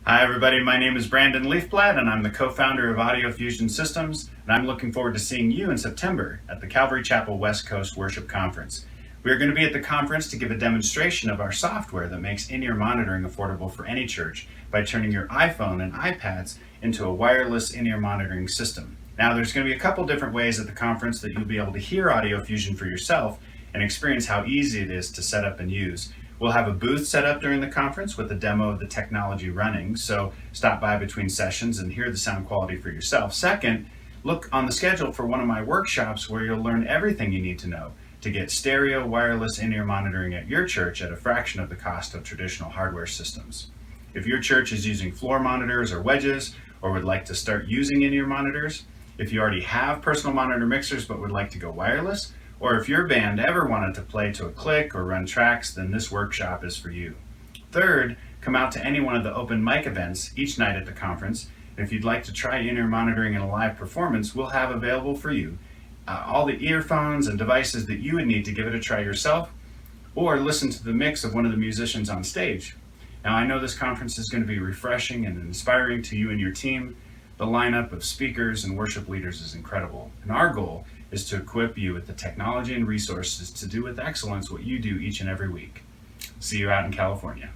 Hi everybody, my name is Brandon Leafblad and I'm the co-founder of AudioFusion Systems, and I'm looking forward to seeing you in September at the Calvary Chapel West Coast Worship Conference. We are going to be at the conference to give a demonstration of our software that makes in-ear monitoring affordable for any church by turning your iPhone and iPads into a wireless in-ear monitoring system. Now there's going to be a couple different ways at the conference that you'll be able to hear AudioFusion for yourself and experience how easy it is to set up and use. We'll have a booth set up during the conference with a demo of the technology running, so stop by between sessions and hear the sound quality for yourself. Second, look on the schedule for one of my workshops where you'll learn everything you need to know to get stereo wireless in-ear monitoring at your church at a fraction of the cost of traditional hardware systems. If your church is using floor monitors or wedges, or would like to start using in-ear monitors, if you already have personal monitor mixers but would like to go wireless, or if your band ever wanted to play to a click or run tracks, then this workshop is for you. Third, come out to any one of the open mic events each night at the conference. And if you'd like to try in-ear monitoring in a live performance, we'll have available for you all the earphones and devices that you would need to give it a try yourself, or listen to the mix of one of the musicians on stage. Now I know this conference is going to be refreshing and inspiring to you and your team. The lineup of speakers and worship leaders is incredible, and our goal is to equip you with the technology and resources to do with excellence what you do each and every week. See you out in California.